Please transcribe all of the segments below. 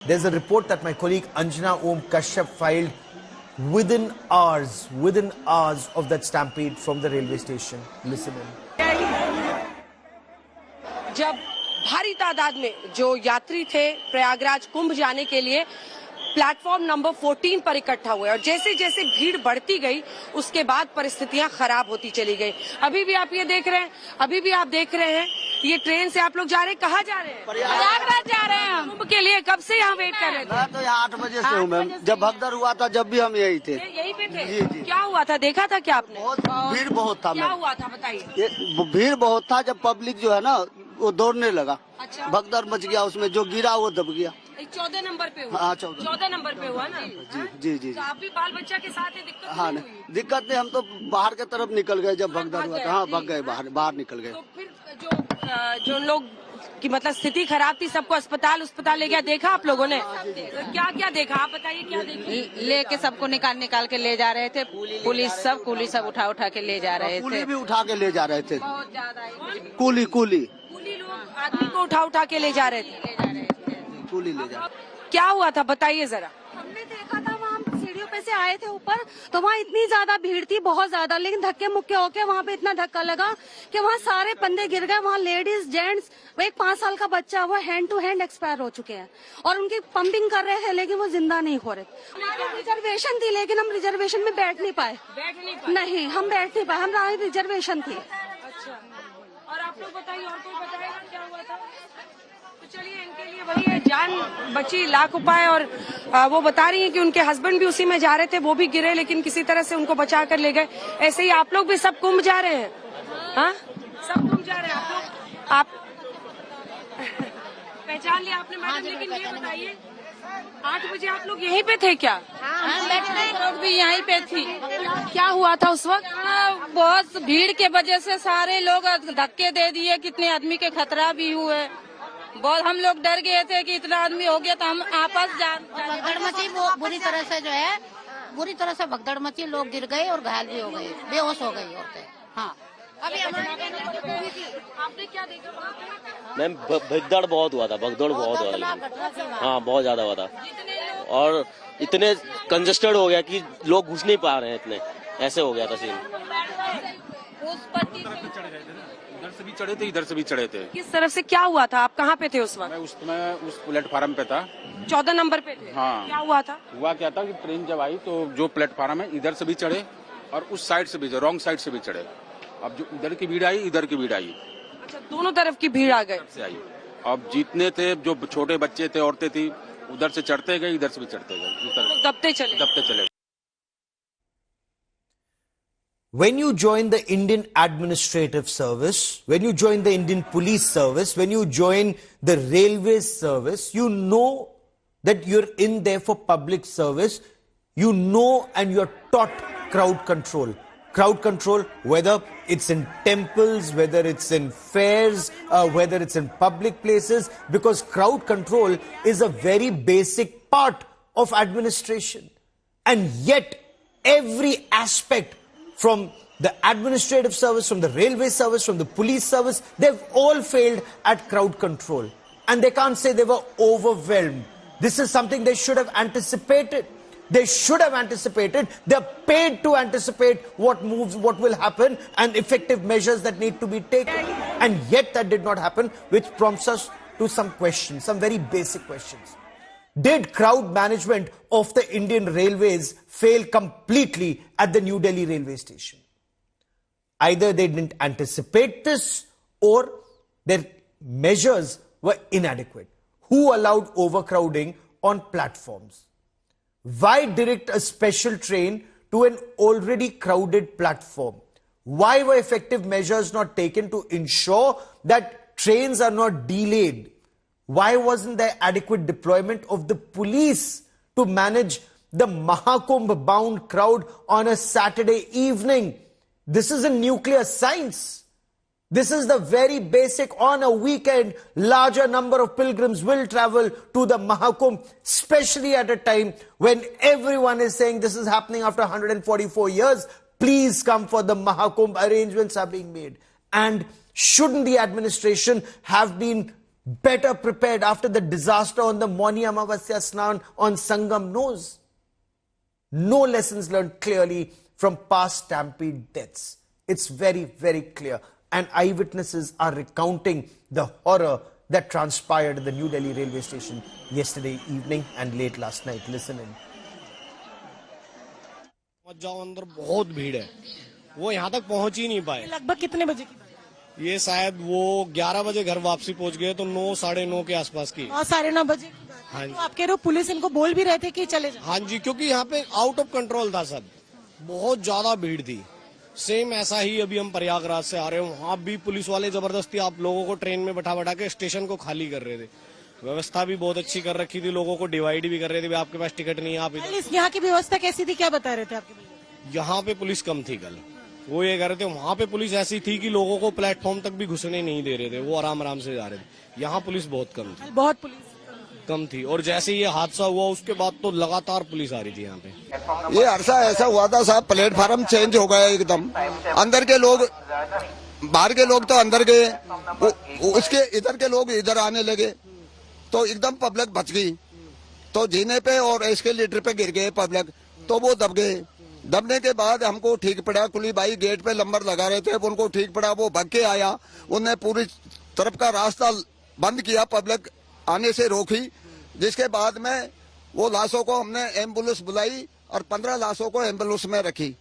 There's a report that my colleague Anjana Om Kashyap filed within hours of that stampede from the railway station. Listen in. जब भारी तादाद में जो यात्री थे प्रयागराज कुंभ जाने के लिए प्लेटफॉर्म नंबर 14 पर इकट्ठा हुए और जैसे जैसे भीड़ बढ़ती गई उसके बाद परिस्थितियां खराब होती चली गई। अभी भी आप ये देख रहे हैं, ये ट्रेन से आप लोग जा रहे हैं, कहाँ जा रहे हैं? प्रयागराज जा रहे हैं हम। कुंभ के लिए कब से यहाँ वेट कर रहे थे? मैं तो यहाँ 8 बजे से हूँ मैम। जब भगदड़ हुआ था जब भी हम यही थे। यहीं पे थे? जी जी। क्या हुआ था, देखा था क्या आपने? भीड़ बहुत था क्या मैम। हुआ था बताइए। भीड़ बहुत था जब पब्लिक जो है ना वो दौड़ने लगा। अच्छा। भगदड़ मच गया, उसमें जो गिरा वो दब गया। 14 नंबर पे हुआ। हाँ, 14 नंबर पे हुआ ना। जी जी। तो आप भी बाल बच्चा के साथ है, दिक्कत हाँ नहीं हुई? दिक्कत नहीं, हम तो बाहर के तरफ निकल गए जब भगदड़ हुआ था। हाँ भाग गए, बाहर निकल गए। तो फिर जो लोग की मतलब स्थिति खराब थी सबको अस्पताल ले गया, देखा आप लोगों ने? तो क्या देखा आप बताइए, क्या देखा? लेके सबको निकाल के ले जा रहे थे। पुलिस सब उठा के ले जा रहे थे। कुली भी उठा के ले जा रहे थे। बहुत ज्यादा कुली लोग आदमी को उठा के ले जा रहे थे। कुली ले जा। क्या हुआ था बताइए जरा। हमने देखा था, वहाँ सीढ़ियों पे से आए थे ऊपर, तो वहाँ इतनी ज्यादा भीड़ थी, बहुत ज्यादा, लेकिन धक्के मुक्के होके वहाँ पे इतना धक्का लगा कि वहाँ सारे बंदे गिर गए। वहाँ लेडीज जेंट्स, वो एक 5 साल का बच्चा वो हैंड टू हैंड एक्सपायर हो चुके हैं और उनकी पंपिंग कर रहे थे लेकिन वो जिंदा नहीं हो रहे। हमारी रिजर्वेशन थी लेकिन हम रिजर्वेशन में बैठ नहीं पाए। नहीं, हम बैठ नहीं पाए, हमारी रिजर्वेशन थी। अच्छा, और आप लोग बताइए, और कोई बताएगा क्या हुआ था? तो चलिए, इनके लिए वही है, जान बची लाख उपाय। और वो बता रही हैं कि उनके हस्बैंड भी उसी में जा रहे थे, वो भी गिरे लेकिन किसी तरह से उनको बचा कर ले गए। ऐसे ही आप लोग भी सब कुंभ जा रहे हैं? हाँ, सब कुंभ जा रहे हैं आप लोग? आप पहचान लिया आपने मैडम? लेकिन ये बताइए, 8 बजे आप लोग यहीं पे थे क्या? लोग भी यहीं पे थी। क्या हुआ था उस वक्त? बहुत भीड़ के वजह से सारे लोग धक्के दे दिए, कितने आदमी के खतरा भी हुए। बहुत हम लोग डर गए थे कि इतना आदमी हो गया तो हम आपस भगदड़ मची, वो बुरी तरह से जो है भगदड़ मची, लोग गिर गए और घायल भी हो गए, बेहोश हो गई औरतें। हाँ, अभी आपने क्या देखा? मैम भगदड़ बहुत हुआ था, हाँ बहुत ज्यादा हुआ था और इतने कंजेस्टेड हो गया कि लोग घुस नहीं पा रहे हैं, इतने ऐसे हो गया था सीन। इधर से भी चढ़े थे, इधर से भी चढ़े थे। किस तरफ से क्या हुआ था? आप कहाँ पे थे उस वक्त? मैं उस प्लेटफार्म पे था। 14 नंबर पे थे? हाँ। क्या हुआ था? हुआ क्या था कि ट्रेन जब आई तो जो प्लेटफार्म है इधर से भी चढ़े और उस साइड से भी, रॉन्ग साइड से भी चढ़े। अब जो इधर की भीड़ आई, इधर की भीड़ आई। अच्छा, दोनों तरफ की भीड़ आ गई से आई। अब जितने थे, जो छोटे बच्चे थे, औरतें थी, उधर से चढ़ते गए, इधर से भी चढ़ते गए, दबते चले। When you join the Indian Administrative Service, when you join the Indian Police Service, when you join the Railways Service, you know that you're in there for public service. You know and you're taught crowd control. Crowd control, whether it's in temples, whether it's in fairs, whether it's in public places, because crowd control is a very basic part of administration. And yet, every aspect from the administrative service, from the railway service, from the police service, they've all failed at crowd control. And they can't say they were overwhelmed. This is something they should have anticipated. They should have anticipated. They're paid to anticipate what moves, what will happen, and effective measures that need to be taken. And yet that did not happen, which prompts us to some questions, some very basic questions. Did crowd management of the Indian Railways fail completely at the New Delhi railway station? Either they didn't anticipate this or their measures were inadequate. Who allowed overcrowding on platforms? Why direct a special train to an already crowded platform? Why were effective measures not taken to ensure that trains are not delayed? Why wasn't there adequate deployment of the police to manage the Mahakumbh bound crowd on a Saturday evening? This is a nuclear science. This is the very basic. On a weekend, larger number of pilgrims will travel to the Mahakumbh, especially at a time when everyone is saying this is happening after 144 years. Please come for the Mahakumbh. Arrangements are being made. And shouldn't the administration have been better prepared after the disaster on the Mauni Amavasya Snan on Sangam knows. No lessons learned clearly from past stampede deaths. It's very, very clear. And eyewitnesses are recounting the horror that transpired at the New Delhi railway station yesterday evening and late last night. Listen in. जाओ अंदर बहुत भीड़ है, वो यहाँ तक पहुँच ही नहीं पाए। लगभग कितने बजे की बात है? ये शायद वो 11 बजे घर वापसी पहुँच गए तो 9 साढ़े 9 के आसपास की। 9 साढ़े 9 बजे की बात है। हाँ जी। तो आप कह रहे हो पुलिस इनको बोल भी रहे थे कि चले जाओ? हाँ जी, क्योंकि यहाँ पे आउट ऑफ कंट्रोल था सब, बहुत ज्यादा भीड़ थी। सेम ऐसा ही अभी हम प्रयागराज से आ रहे हैं, वहाँ भी पुलिस वाले जबरदस्ती आप लोगों को ट्रेन में बैठा के स्टेशन को खाली कर रहे थे। व्यवस्था भी बहुत अच्छी कर रखी थी, लोगों को डिवाइड भी कर रहे थे, आपके पास टिकट नहीं है आप इधर। यहाँ की व्यवस्था कैसी थी, क्या बता रहे थे आपके? यहाँ पे पुलिस कम थी कल, वो ये कह रहे थे। वहाँ पे पुलिस ऐसी थी कि लोगों को प्लेटफॉर्म तक भी घुसने नहीं दे रहे थे, वो आराम आराम से जा रहे थे। यहाँ पुलिस बहुत कम थी, बहुत पुलिस कम थी। और जैसे ये हादसा हुआ उसके बाद तो लगातार पुलिस आ रही थी यहाँ पे। ये अरसा ऐसा हुआ था साहब, प्लेटफार्म चेंज हो गया एकदम। अंदर के लोग, बाहर के लोग तो अंदर गए, उसके इधर के लोग इधर आने लगे, तो एकदम पब्लिक बच गई। तो जीने पे और एस्केलेटर पे गिर गए पब्लिक, तो वो दब गए। दबने के बाद हमको ठीक पड़ा, कुली भाई गेट पे नंबर लगा रहे थे, उनको ठीक पड़ा, वो भाग के आया। उनने पूरी तरफ का रास्ता बंद किया, पब्लिक आने से रोकी। जिसके बाद में वो लाशों को हमने एम्बुलेंस बुलाई और 15 लाशों को एम्बुलेंस में रखी।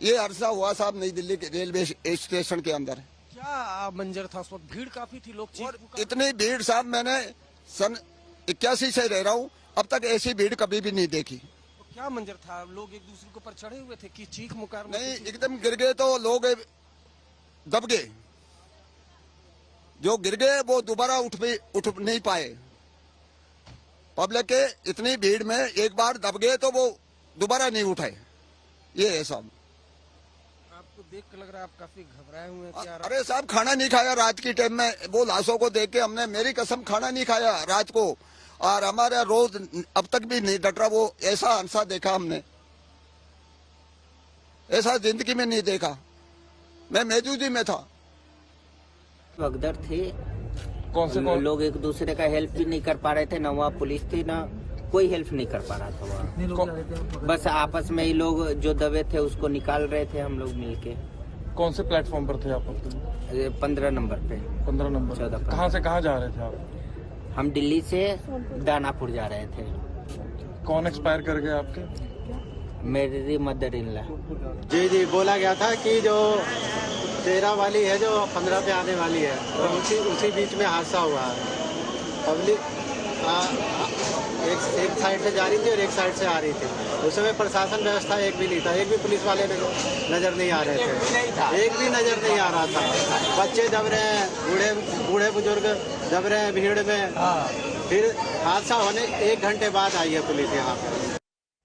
ये अरसा हुआ साहब नई दिल्ली के रेलवे स्टेशन के अंदर। क्या मंजर था उस वक्त? भीड़ काफी थी, लोग और इतनी भीड़ साहब, मैंने सन 81 से रह रहा हूँ, अब तक ऐसी भीड़ कभी भी नहीं देखी। क्या मंजर था? लोग एक दूसरे के ऊपर चढ़े हुए थे कि चीख मुकार? नहीं, एकदम गिर गए तो लोग दब गए। जो गिर गए वो दोबारा उठ नहीं पाए। पब्लिक के इतनी भीड़ में एक बार दब गए तो वो दोबारा नहीं उठाए। ये है साहब। आपको देख कर लग रहा है आप काफी घबराए हुए हैं। क्या अरे साहब, खाना नहीं खाया रात की टाइम में। वो लाशों को देख के हमने, मेरी कसम, खाना नहीं खाया रात को। और हमारा रोज अब तक भी नहीं डट रहा। वो ऐसा हादसा देखा हमने, ऐसा जिंदगी में नहीं देखा। मैं मौजूदी में था। भगदड़ थे, कौन से लोग एक दूसरे का हेल्प भी नहीं कर पा रहे थे, ना वहाँ पुलिस थी, ना कोई हेल्प नहीं कर पा रहा था वहाँ। बस आपस में ही लोग जो दबे थे उसको निकाल रहे थे हम लोग मिलके। कौन से प्लेटफॉर्म पर थे आप? 15 नंबर पे। 15 नंबर। 14। कहाँ से कहाँ जा रहे थे आप? हम दिल्ली से दानापुर जा रहे थे। कौन एक्सपायर कर गए आपके? मेरी मदर इन लॉ। जी, बोला गया था कि जो 13 वाली है जो 15 पे आने वाली है, तो उसी बीच में हादसा हुआ है। पब्लिक एक साइड से जा रही थी और एक साइड से आ रही थी। उस समय प्रशासन व्यवस्था एक भी नहीं था, एक भी पुलिस वाले नजर नहीं आ रहे थे, एक भी नजर नहीं आ रहा था। बच्चे दब रहे हैं, बूढ़े बुजुर्ग दब रहे हैं भीड़ में। फिर हादसा होने 1 घंटे बाद आई है पुलिस यहाँ पे।